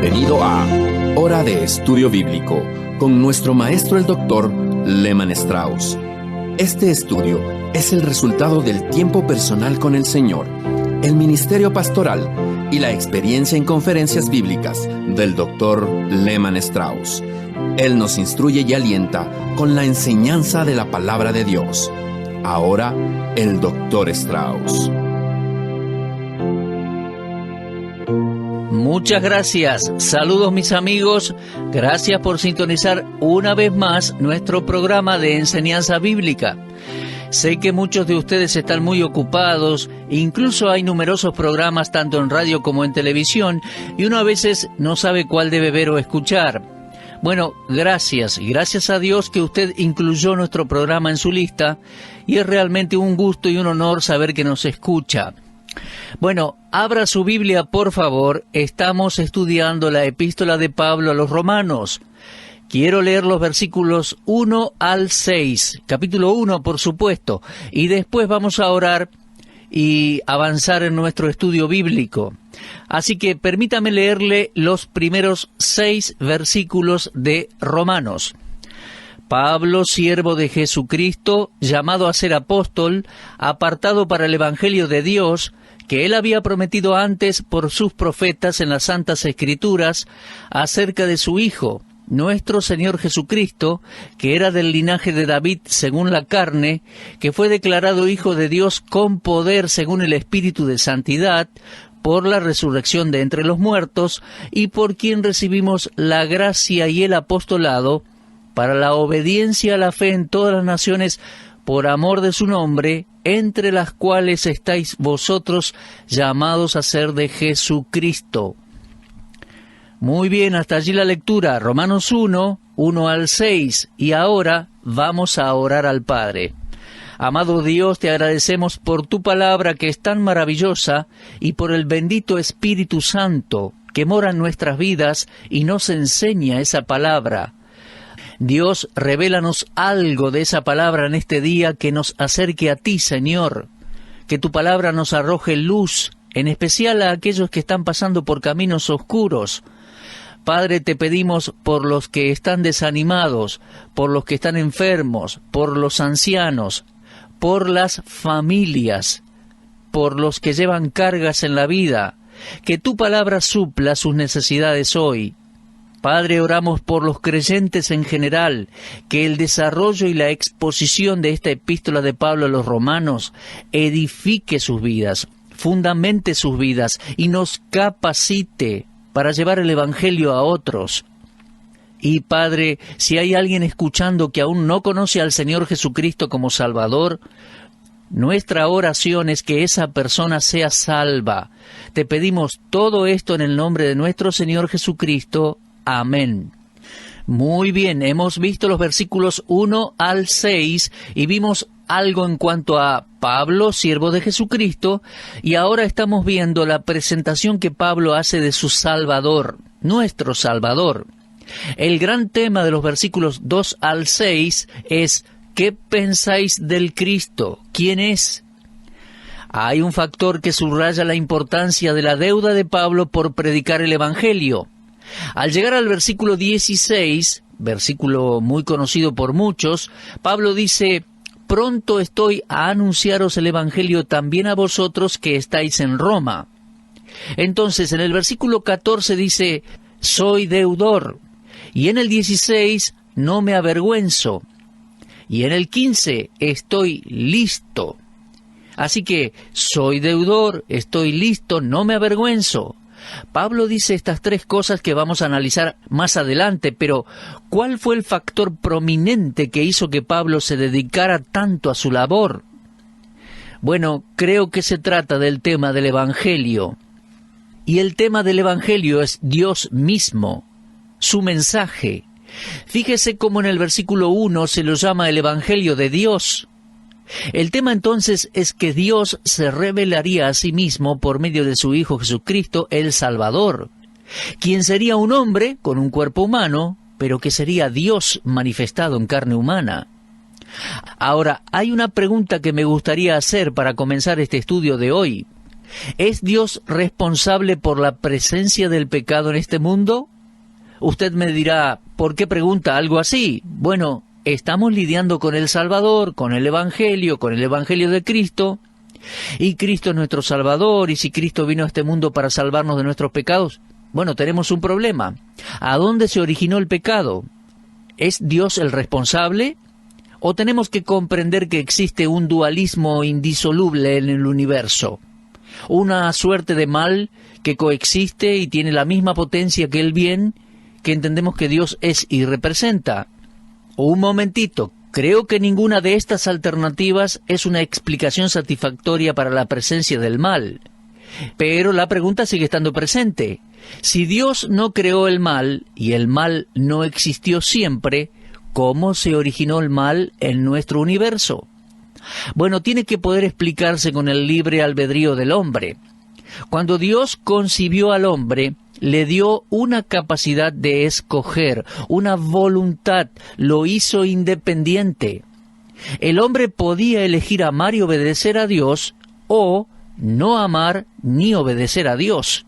Bienvenido a Hora de Estudio Bíblico con nuestro maestro el Dr. Lehman Strauss. Este estudio es el resultado del tiempo personal con el Señor, el ministerio pastoral y la experiencia en conferencias bíblicas del Dr. Lehman Strauss. Él nos instruye y alienta con la enseñanza de la palabra de Dios. Ahora, el Dr. Strauss. Muchas gracias. Saludos mis amigos. Gracias por sintonizar una vez más nuestro programa de enseñanza bíblica. Sé que muchos de ustedes están muy ocupados, incluso hay numerosos programas tanto en radio como en televisión, y uno a veces no sabe cuál debe ver o escuchar. Bueno, gracias a Dios que usted incluyó nuestro programa en su lista, y es realmente un gusto y un honor saber que nos escucha. Bueno, abra su Biblia por favor, estamos estudiando la epístola de Pablo a los Romanos. Quiero leer los versículos 1 al 6, capítulo 1 por supuesto, y después vamos a orar y avanzar en nuestro estudio bíblico. Así que permítame leerle los primeros 6 versículos de Romanos. Pablo, siervo de Jesucristo, llamado a ser apóstol, apartado para el Evangelio de Dios, que él había prometido antes por sus profetas en las Santas Escrituras, acerca de su Hijo, nuestro Señor Jesucristo, que era del linaje de David según la carne, que fue declarado Hijo de Dios con poder según el Espíritu de Santidad, por la resurrección de entre los muertos, y por quien recibimos la gracia y el apostolado, para la obediencia a la fe en todas las naciones, por amor de su nombre, entre las cuales estáis vosotros llamados a ser de Jesucristo. Muy bien, hasta allí la lectura, Romanos 1, 1 al 6, y ahora vamos a orar al Padre. Amado Dios, te agradecemos por tu palabra que es tan maravillosa y por el bendito Espíritu Santo que mora en nuestras vidas y nos enseña esa palabra. Dios, revélanos algo de esa palabra en este día que nos acerque a ti, Señor. Que tu palabra nos arroje luz, en especial a aquellos que están pasando por caminos oscuros. Padre, te pedimos por los que están desanimados, por los que están enfermos, por los ancianos, por las familias, por los que llevan cargas en la vida, que tu palabra supla sus necesidades hoy. Padre, oramos por los creyentes en general, que el desarrollo y la exposición de esta epístola de Pablo a los Romanos edifique sus vidas, fundamente sus vidas y nos capacite para llevar el Evangelio a otros. Y Padre, si hay alguien escuchando que aún no conoce al Señor Jesucristo como Salvador, nuestra oración es que esa persona sea salva. Te pedimos todo esto en el nombre de nuestro Señor Jesucristo. Amén. Muy bien, hemos visto los versículos 1 al 6 y vimos algo en cuanto a Pablo, siervo de Jesucristo, y ahora estamos viendo la presentación que Pablo hace de su Salvador, nuestro Salvador. El gran tema de los versículos 2 al 6 es ¿qué pensáis del Cristo? ¿Quién es? Hay un factor que subraya la importancia de la deuda de Pablo por predicar el Evangelio. Al llegar al versículo 16, versículo muy conocido por muchos, Pablo dice, pronto estoy a anunciaros el Evangelio también a vosotros que estáis en Roma. Entonces, en el versículo 14 dice, soy deudor. Y en el 16, no me avergüenzo. Y en el 15, estoy listo. Así que, soy deudor, estoy listo, no me avergüenzo. Pablo dice estas 3 cosas que vamos a analizar más adelante, pero ¿cuál fue el factor prominente que hizo que Pablo se dedicara tanto a su labor? Bueno, creo que se trata del tema del Evangelio. Y el tema del Evangelio es Dios mismo, su mensaje. Fíjese cómo en el versículo 1 se lo llama el Evangelio de Dios. El tema entonces es que Dios se revelaría a sí mismo por medio de su Hijo Jesucristo, el Salvador, quien sería un hombre con un cuerpo humano, pero que sería Dios manifestado en carne humana. Ahora, hay una pregunta que me gustaría hacer para comenzar este estudio de hoy. ¿Es Dios responsable por la presencia del pecado en este mundo? Usted me dirá, ¿por qué pregunta algo así? Bueno, estamos lidiando con el Salvador, con el Evangelio de Cristo, y Cristo es nuestro Salvador, y si Cristo vino a este mundo para salvarnos de nuestros pecados, bueno, tenemos un problema. ¿A dónde se originó el pecado? ¿Es Dios el responsable? ¿O tenemos que comprender que existe un dualismo indisoluble en el universo? Una suerte de mal que coexiste y tiene la misma potencia que el bien, que entendemos que Dios es y representa. Un momentito, creo que ninguna de estas alternativas es una explicación satisfactoria para la presencia del mal. Pero la pregunta sigue estando presente. Si Dios no creó el mal, y el mal no existió siempre, ¿cómo se originó el mal en nuestro universo? Bueno, tiene que poder explicarse con el libre albedrío del hombre. Cuando Dios concibió al hombre, le dio una capacidad de escoger, una voluntad, lo hizo independiente. El hombre podía elegir amar y obedecer a Dios, o no amar ni obedecer a Dios.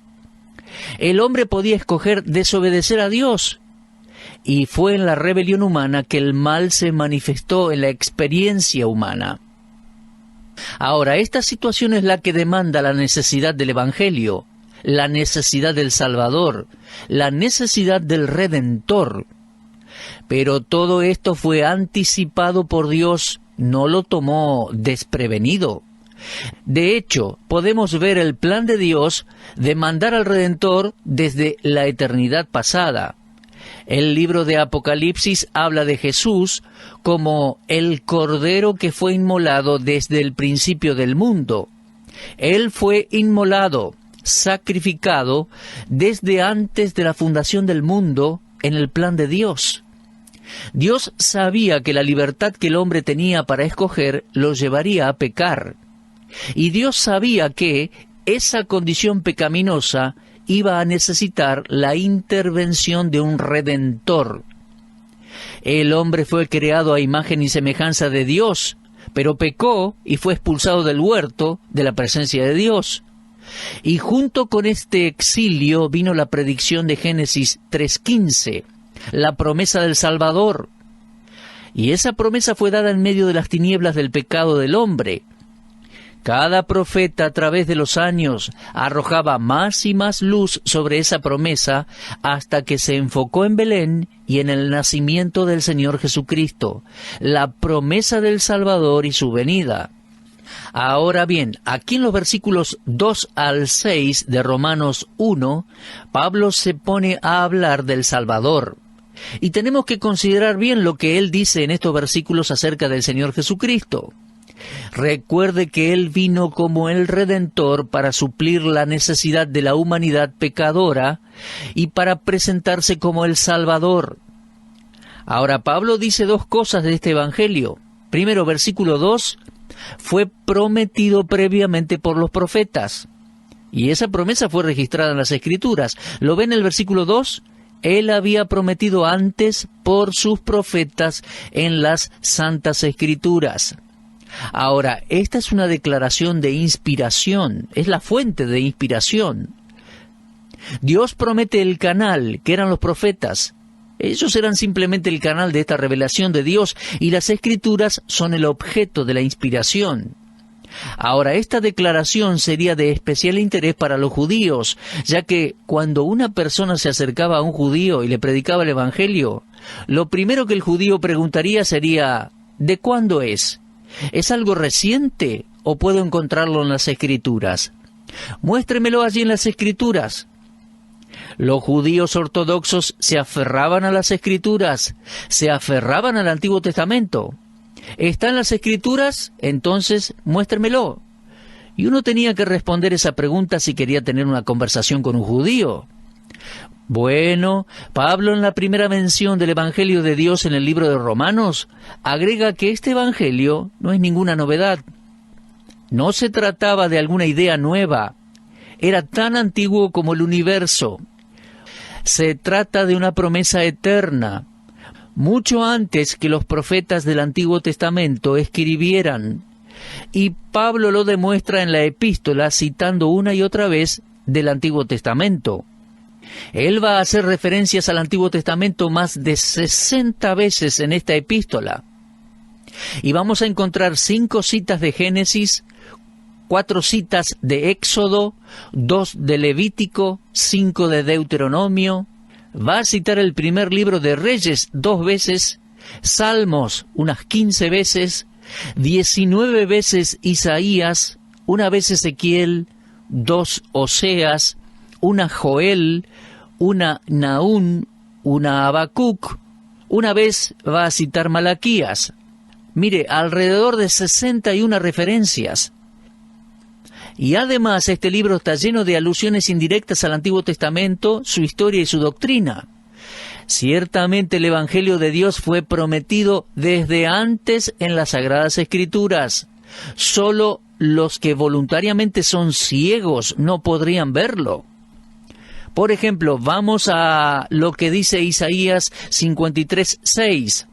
El hombre podía escoger desobedecer a Dios, y fue en la rebelión humana que el mal se manifestó en la experiencia humana. Ahora, esta situación es la que demanda la necesidad del Evangelio, la necesidad del Salvador, la necesidad del Redentor. Pero todo esto fue anticipado por Dios, no lo tomó desprevenido. De hecho, podemos ver el plan de Dios de mandar al Redentor desde la eternidad pasada. El libro de Apocalipsis habla de Jesús como el Cordero que fue inmolado desde el principio del mundo. Él fue inmolado, sacrificado, desde antes de la fundación del mundo en el plan de Dios. Dios sabía que la libertad que el hombre tenía para escoger lo llevaría a pecar. Y Dios sabía que esa condición pecaminosa iba a necesitar la intervención de un Redentor. El hombre fue creado a imagen y semejanza de Dios, pero pecó y fue expulsado del huerto de la presencia de Dios. Y junto con este exilio vino la predicción de Génesis 3:15, la promesa del Salvador. Y esa promesa fue dada en medio de las tinieblas del pecado del hombre. Cada profeta a través de los años arrojaba más y más luz sobre esa promesa hasta que se enfocó en Belén y en el nacimiento del Señor Jesucristo, la promesa del Salvador y su venida. Ahora bien, aquí en los versículos 2 al 6 de Romanos 1, Pablo se pone a hablar del Salvador. Y tenemos que considerar bien lo que él dice en estos versículos acerca del Señor Jesucristo. Recuerde que Él vino como el Redentor para suplir la necesidad de la humanidad pecadora y para presentarse como el Salvador. Ahora, Pablo dice dos cosas de este Evangelio. Primero, versículo 2, fue prometido previamente por los profetas. Y esa promesa fue registrada en las Escrituras. ¿Lo ven en el versículo 2? Él había prometido antes por sus profetas en las Santas Escrituras. Ahora, esta es una declaración de inspiración, es la fuente de inspiración. Dios promete el canal, que eran los profetas. Ellos eran simplemente el canal de esta revelación de Dios, y las Escrituras son el objeto de la inspiración. Ahora, esta declaración sería de especial interés para los judíos, ya que cuando una persona se acercaba a un judío y le predicaba el Evangelio, lo primero que el judío preguntaría sería, ¿de cuándo es? ¿Es algo reciente o puedo encontrarlo en las Escrituras? Muéstremelo allí en las Escrituras. Los judíos ortodoxos se aferraban a las Escrituras, se aferraban al Antiguo Testamento. ¿Está en las Escrituras? Entonces, muéstremelo. Y uno tenía que responder esa pregunta si quería tener una conversación con un judío. Bueno, Pablo en la primera mención del Evangelio de Dios en el libro de Romanos, agrega que este Evangelio no es ninguna novedad. No se trataba de alguna idea nueva. Era tan antiguo como el universo. Se trata de una promesa eterna. Mucho antes que los profetas del Antiguo Testamento escribieran, y Pablo lo demuestra en la epístola citando una y otra vez del Antiguo Testamento. Él va a hacer referencias al Antiguo Testamento más de 60 veces en esta epístola. Y vamos a encontrar 5 citas de Génesis, 4 citas de Éxodo, 2 de Levítico, 5 de Deuteronomio. Va a citar el primer libro de Reyes 2 veces, Salmos unas 15 veces, 19 veces Isaías, una vez Ezequiel, 2 Oseas, una Joel, una Nahum, una Habacuc, una vez va a citar Malaquías. Mire, alrededor de 61 referencias. Y además este libro está lleno de alusiones indirectas al Antiguo Testamento, su historia y su doctrina. Ciertamente el Evangelio de Dios fue prometido desde antes en las Sagradas Escrituras. Solo los que voluntariamente son ciegos no podrían verlo. Por ejemplo, vamos a lo que dice Isaías 53:6.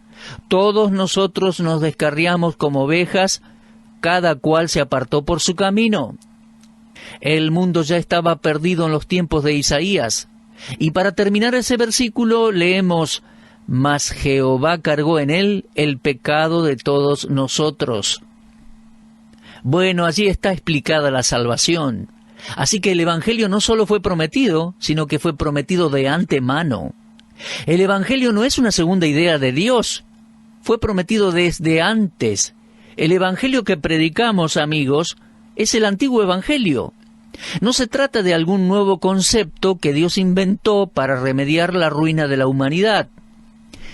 Todos nosotros nos descarriamos como ovejas, cada cual se apartó por su camino. El mundo ya estaba perdido en los tiempos de Isaías. Y para terminar ese versículo leemos, mas Jehová cargó en él el pecado de todos nosotros. Bueno, allí está explicada la salvación. Así que el Evangelio no solo fue prometido, sino que fue prometido de antemano. El Evangelio no es una segunda idea de Dios, fue prometido desde antes. El Evangelio que predicamos, amigos, es el antiguo Evangelio. No se trata de algún nuevo concepto que Dios inventó para remediar la ruina de la humanidad.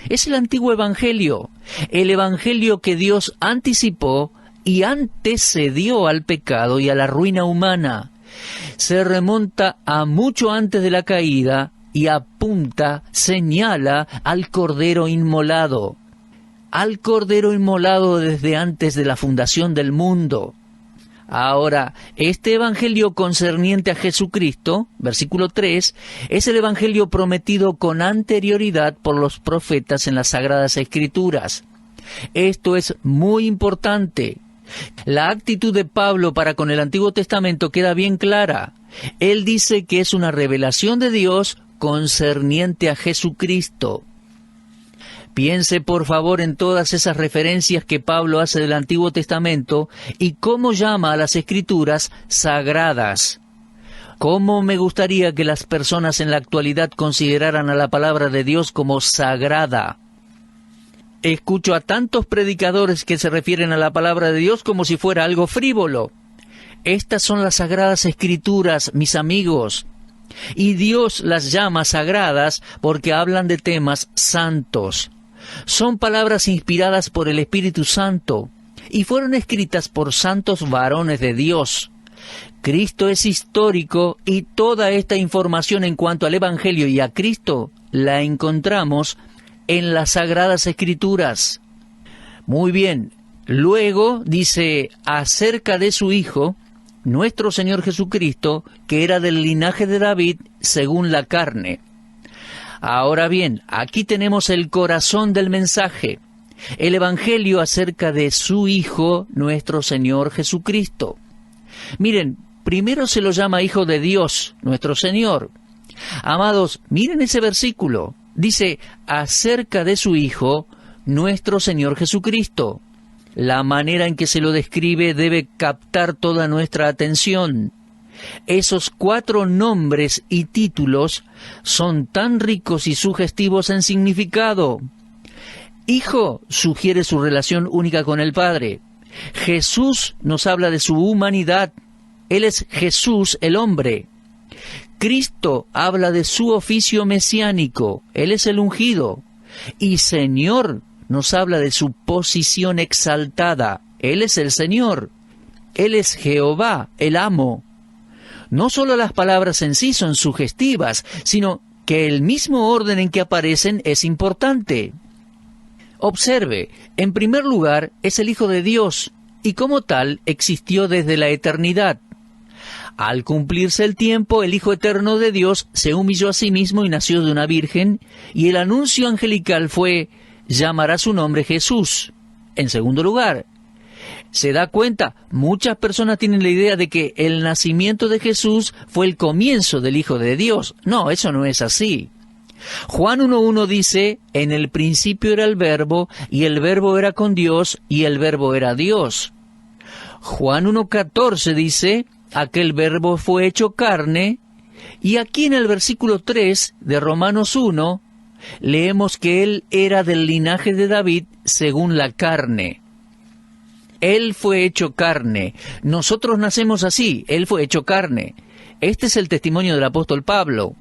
Es el antiguo Evangelio, el Evangelio que Dios anticipó y antecedió al pecado y a la ruina humana. Se remonta a mucho antes de la caída y apunta, señala al Cordero inmolado. Al Cordero inmolado desde antes de la fundación del mundo. Ahora, este Evangelio concerniente a Jesucristo, versículo 3, es el Evangelio prometido con anterioridad por los profetas en las Sagradas Escrituras. Esto es muy importante. La actitud de Pablo para con el Antiguo Testamento queda bien clara. Él dice que es una revelación de Dios concerniente a Jesucristo. Piense por favor en todas esas referencias que Pablo hace del Antiguo Testamento y cómo llama a las Escrituras sagradas. ¿Cómo me gustaría que las personas en la actualidad consideraran a la palabra de Dios como sagrada? Escucho a tantos predicadores que se refieren a la palabra de Dios como si fuera algo frívolo. Estas son las Sagradas Escrituras, mis amigos. Y Dios las llama sagradas porque hablan de temas santos. Son palabras inspiradas por el Espíritu Santo y fueron escritas por santos varones de Dios. Cristo es histórico y toda esta información en cuanto al Evangelio y a Cristo la encontramos en las Sagradas Escrituras. Muy bien, luego dice acerca de su Hijo, nuestro Señor Jesucristo, que era del linaje de David según la carne. Ahora bien, aquí tenemos el corazón del mensaje, el Evangelio acerca de su Hijo, nuestro Señor Jesucristo. Miren, primero se lo llama Hijo de Dios, nuestro Señor. Amados, miren ese versículo. Dice, acerca de su Hijo, nuestro Señor Jesucristo. La manera en que se lo describe debe captar toda nuestra atención. Esos 4 nombres y títulos son tan ricos y sugestivos en significado. Hijo sugiere su relación única con el Padre. Jesús nos habla de su humanidad. Él es Jesús el hombre. Cristo habla de su oficio mesiánico. Él es el ungido. Y Señor nos habla de su posición exaltada. Él es el Señor. Él es Jehová, el amo. No solo las palabras en sí son sugestivas, sino que el mismo orden en que aparecen es importante. Observe, en primer lugar, es el Hijo de Dios, y como tal existió desde la eternidad. Al cumplirse el tiempo, el Hijo eterno de Dios se humilló a sí mismo y nació de una virgen, y el anuncio angelical fue, llamará su nombre Jesús. En segundo lugar, ¿Se da cuenta? Muchas personas tienen la idea de que el nacimiento de Jesús fue el comienzo del Hijo de Dios. No, eso no es así. Juan 1:1 dice, en el principio era el Verbo, y el Verbo era con Dios, y el Verbo era Dios. Juan 1:14 dice, aquel Verbo fue hecho carne, y aquí en el versículo 3 de Romanos 1, leemos que Él era del linaje de David según la carne. Él fue hecho carne. Nosotros nacemos así, Él fue hecho carne. Este es el testimonio del apóstol Pablo.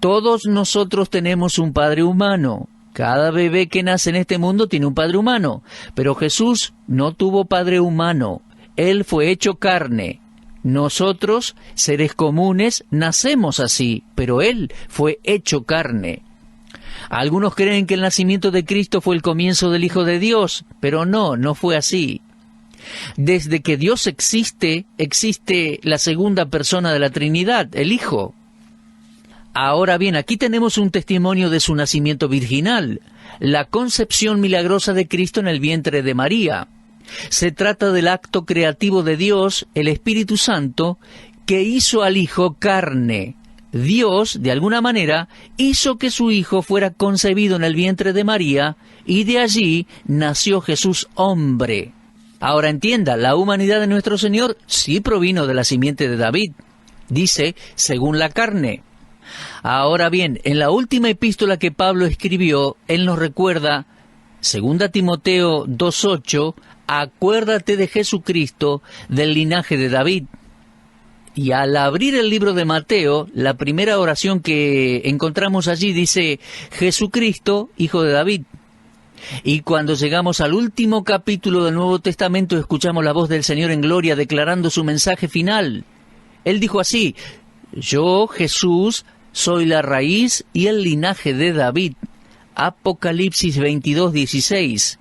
Todos nosotros tenemos un padre humano. Cada bebé que nace en este mundo tiene un padre humano. Pero Jesús no tuvo padre humano. Él fue hecho carne. Nosotros, seres comunes, nacemos así, pero Él fue hecho carne. Algunos creen que el nacimiento de Cristo fue el comienzo del Hijo de Dios, pero no fue así. Desde que Dios existe, existe la segunda persona de la Trinidad, el Hijo. Ahora bien, aquí tenemos un testimonio de su nacimiento virginal, la concepción milagrosa de Cristo en el vientre de María. Se trata del acto creativo de Dios, el Espíritu Santo, que hizo al Hijo carne. Dios, de alguna manera, hizo que su Hijo fuera concebido en el vientre de María, y de allí nació Jesús hombre. Ahora entienda, la humanidad de nuestro Señor sí provino de la simiente de David. Dice, según la carne. Ahora bien, en la última epístola que Pablo escribió, él nos recuerda, 2 Timoteo 2:8, acuérdate de Jesucristo, del linaje de David. Y al abrir el libro de Mateo, la primera oración que encontramos allí dice, Jesucristo, hijo de David. Y cuando llegamos al último capítulo del Nuevo Testamento, escuchamos la voz del Señor en gloria declarando su mensaje final. Él dijo así, yo, Jesús, soy la raíz y el linaje de David. Apocalipsis 22:16.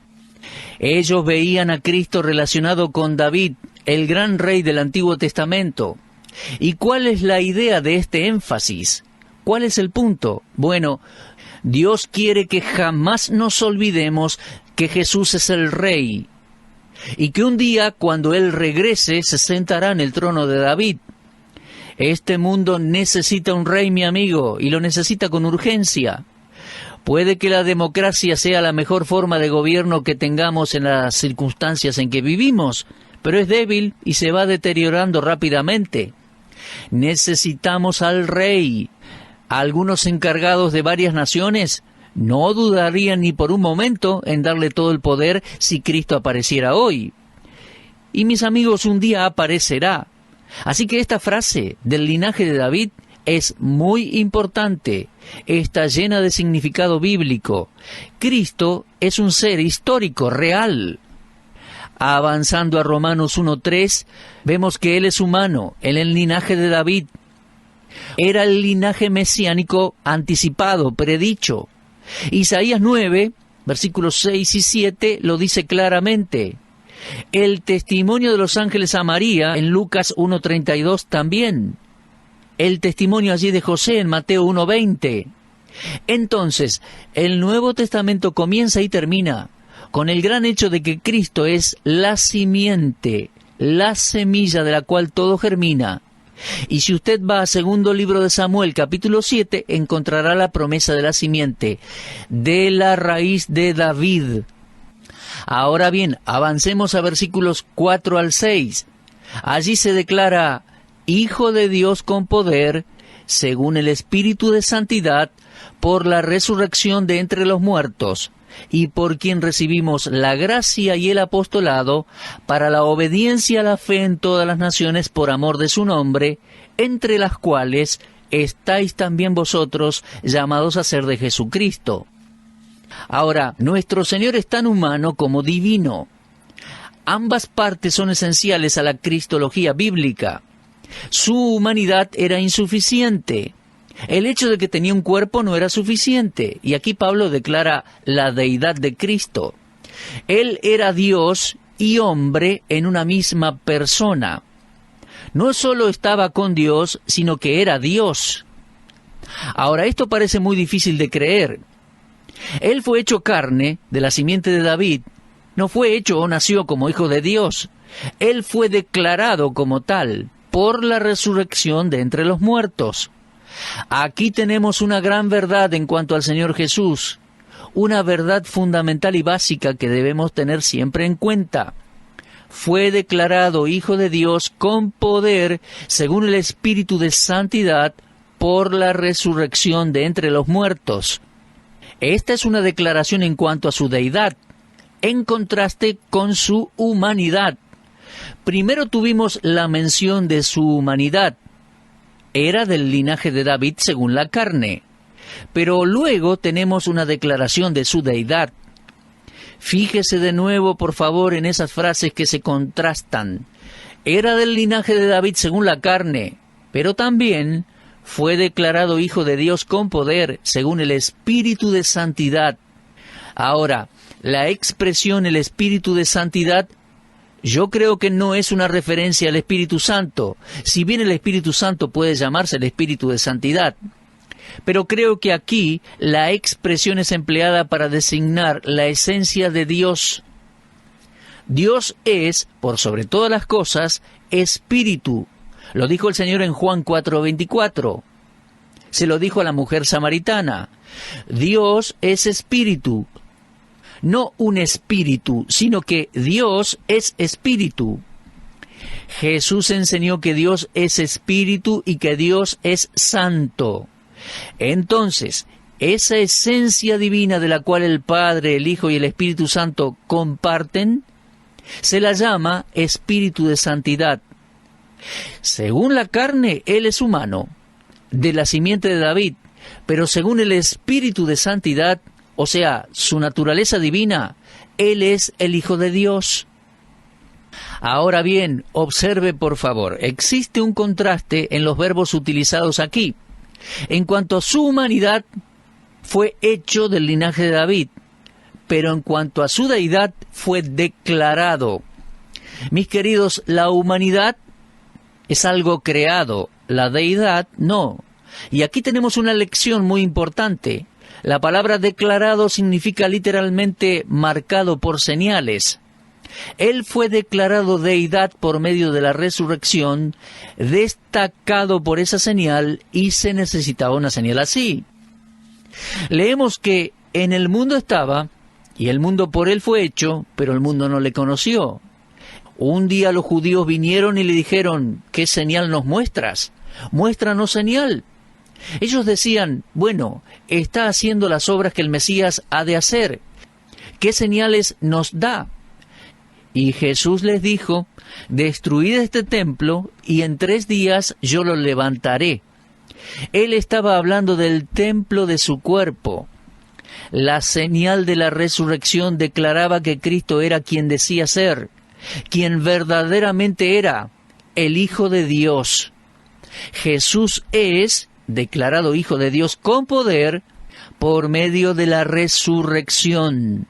Ellos veían a Cristo relacionado con David, el gran rey del Antiguo Testamento. ¿Y cuál es la idea de este énfasis? ¿Cuál es el punto? Bueno, Dios quiere que jamás nos olvidemos que Jesús es el Rey, y que un día, cuando Él regrese, se sentará en el trono de David. Este mundo necesita un rey, mi amigo, y lo necesita con urgencia. Puede que la democracia sea la mejor forma de gobierno que tengamos en las circunstancias en que vivimos, pero es débil y se va deteriorando rápidamente. Necesitamos al rey. Algunos encargados de varias naciones no dudarían ni por un momento en darle todo el poder si Cristo apareciera hoy. Y mis amigos, un día aparecerá. Así que esta frase del linaje de David es muy importante. Está llena de significado bíblico. Cristo es un ser histórico, real. Avanzando a Romanos 1:3, vemos que Él es humano, en el linaje de David. Era el linaje mesiánico anticipado, predicho. Isaías 9, versículos 6 y 7, lo dice claramente. El testimonio de los ángeles a María, en Lucas 1:32 también. El testimonio allí de José, en Mateo 1:20. Entonces, el Nuevo Testamento comienza y termina con el gran hecho de que Cristo es la simiente, la semilla de la cual todo germina. Y si usted va a segundo libro de Samuel, capítulo 7, encontrará la promesa de la simiente, de la raíz de David. Ahora bien, avancemos a versículos 4 al 6. Allí se declara, Hijo de Dios con poder, según el Espíritu de Santidad, por la resurrección de entre los muertos, y por quien recibimos la gracia y el apostolado para la obediencia a la fe en todas las naciones por amor de su nombre, entre las cuales estáis también vosotros llamados a ser de Jesucristo. Ahora, nuestro Señor es tan humano como divino. Ambas partes son esenciales a la cristología bíblica. Su humanidad era insuficiente. El hecho de que tenía un cuerpo no era suficiente, y aquí Pablo declara la deidad de Cristo. Él era Dios y hombre en una misma persona. No solo estaba con Dios, sino que era Dios. Ahora, esto parece muy difícil de creer. Él fue hecho carne de la simiente de David. no fue hecho o nació como hijo de Dios. Él fue declarado como tal por la resurrección de entre los muertos. Aquí tenemos una gran verdad en cuanto al Señor Jesús, una verdad fundamental y básica que debemos tener siempre en cuenta. Fue declarado Hijo de Dios con poder, según el Espíritu de Santidad, por la resurrección de entre los muertos. Esta es una declaración en cuanto a su deidad, en contraste con su humanidad. Primero tuvimos la mención de su humanidad. Era del linaje de David según la carne. Pero luego tenemos una declaración de su deidad. Fíjese de nuevo, por favor, en esas frases que se contrastan. Era del linaje de David según la carne, pero también fue declarado Hijo de Dios con poder, según el Espíritu de Santidad. Ahora, la expresión el Espíritu de Santidad, yo creo que no es una referencia al Espíritu Santo, si bien el Espíritu Santo puede llamarse el Espíritu de Santidad. Pero creo que aquí la expresión es empleada para designar la esencia de Dios. Dios es, por sobre todas las cosas, Espíritu. Lo dijo el Señor en Juan 4:24. Se lo dijo a la mujer samaritana. Dios es Espíritu. No un espíritu, sino que Dios es Espíritu. Jesús enseñó que Dios es Espíritu y que Dios es Santo. Entonces, esa esencia divina de la cual el Padre, el Hijo y el Espíritu Santo comparten, se la llama Espíritu de Santidad. Según la carne, Él es humano, de la simiente de David, pero según el Espíritu de Santidad, o sea, su naturaleza divina, Él es el Hijo de Dios. Ahora bien, observe por favor, existe un contraste en los verbos utilizados aquí. En cuanto a su humanidad, fue hecho del linaje de David, pero en cuanto a su deidad, fue declarado. Mis queridos, la humanidad es algo creado, la deidad no. Y aquí tenemos una lección muy importante. La palabra declarado significa literalmente marcado por señales. Él fue declarado deidad por medio de la resurrección, destacado por esa señal, y se necesitaba una señal así. Leemos que en el mundo estaba, y el mundo por él fue hecho, pero el mundo no le conoció. Un día los judíos vinieron y le dijeron, ¿qué señal nos muestras? Muéstranos señal. Ellos decían, bueno, está haciendo las obras que el Mesías ha de hacer. ¿Qué señales nos da? Y Jesús les dijo, destruid este templo y en 3 días yo lo levantaré. Él estaba hablando del templo de su cuerpo. La señal de la resurrección declaraba que Cristo era quien decía ser, quien verdaderamente era, el Hijo de Dios. Jesús es declarado Hijo de Dios con poder por medio de la resurrección.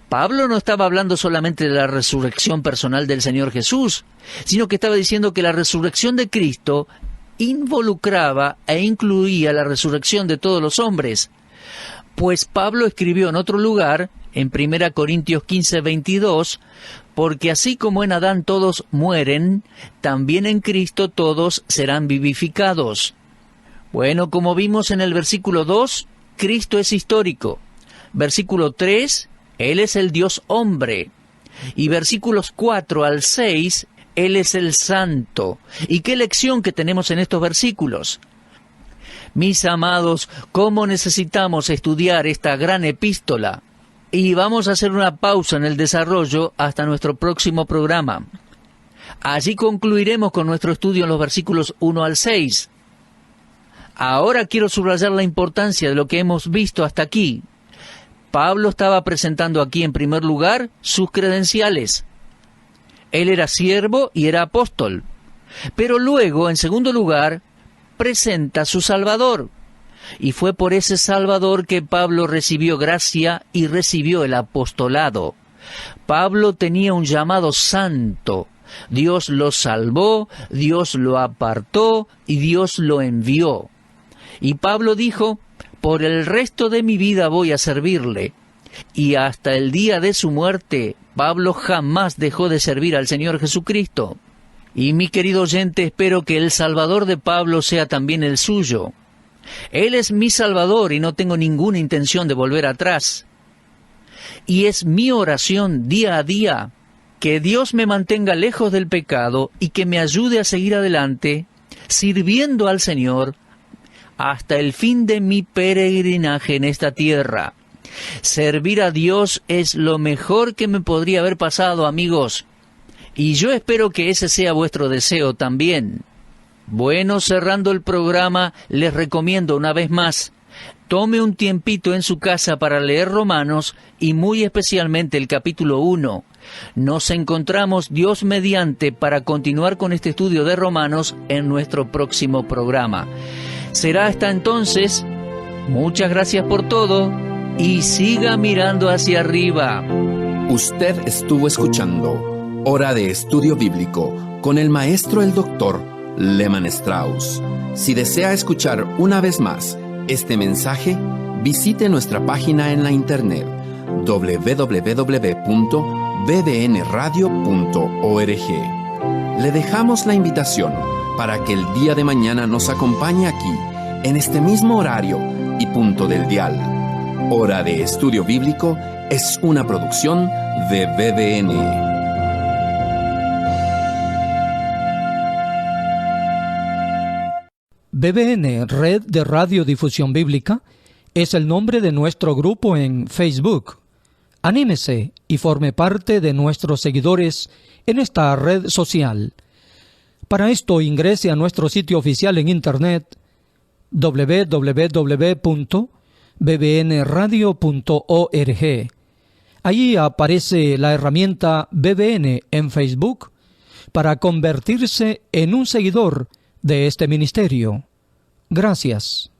Pablo no estaba hablando solamente de la resurrección personal del Señor Jesús, sino que estaba diciendo que la resurrección de Cristo involucraba e incluía la resurrección de todos los hombres. Pues Pablo escribió en otro lugar, en 1 Corintios 15:22, porque así como en Adán todos mueren, también en Cristo todos serán vivificados. Bueno, como vimos en el versículo 2, Cristo es histórico. Versículo 3, Él es el Dios hombre. Y versículos 4 al 6, Él es el santo. ¿Y qué lección que tenemos en estos versículos? Mis amados, ¿cómo necesitamos estudiar esta gran epístola? Y vamos a hacer una pausa en el desarrollo hasta nuestro próximo programa. Allí concluiremos con nuestro estudio en los versículos 1 al 6. Ahora quiero subrayar la importancia de lo que hemos visto hasta aquí. Pablo estaba presentando aquí en primer lugar sus credenciales. Él era siervo y era apóstol. Pero luego, en segundo lugar, presenta a su Salvador. Y fue por ese Salvador que Pablo recibió gracia y recibió el apostolado. Pablo tenía un llamado santo. Dios lo salvó, Dios lo apartó y Dios lo envió. Y Pablo dijo, por el resto de mi vida voy a servirle. Y hasta el día de su muerte, Pablo jamás dejó de servir al Señor Jesucristo. Y mi querido oyente, espero que el Salvador de Pablo sea también el suyo. Él es mi Salvador y no tengo ninguna intención de volver atrás. Y es mi oración día a día que Dios me mantenga lejos del pecado y que me ayude a seguir adelante, sirviendo al Señor hasta el fin de mi peregrinaje en esta tierra. Servir a Dios es lo mejor que me podría haber pasado, amigos. Y yo espero que ese sea vuestro deseo también. Bueno, cerrando el programa, les recomiendo una vez más, tome un tiempito en su casa para leer Romanos y muy especialmente el capítulo 1. Nos encontramos Dios mediante para continuar con este estudio de Romanos en nuestro próximo programa. Será hasta entonces. Muchas gracias por todo y siga mirando hacia arriba. Usted estuvo escuchando Hora de Estudio Bíblico con el maestro el doctor Lehman Strauss. Si desea escuchar una vez más este mensaje, visite nuestra página en la internet www.bbnradio.org. Le dejamos la invitación para que el día de mañana nos acompañe aquí, en este mismo horario y punto del dial. Hora de Estudio Bíblico es una producción de BBN. BBN, Red de Radiodifusión Bíblica, es el nombre de nuestro grupo en Facebook. Anímese y forme parte de nuestros seguidores en esta red social. Para esto ingrese a nuestro sitio oficial en internet www.bbnradio.org. Allí aparece la herramienta BBN en Facebook para convertirse en un seguidor de este ministerio. Gracias.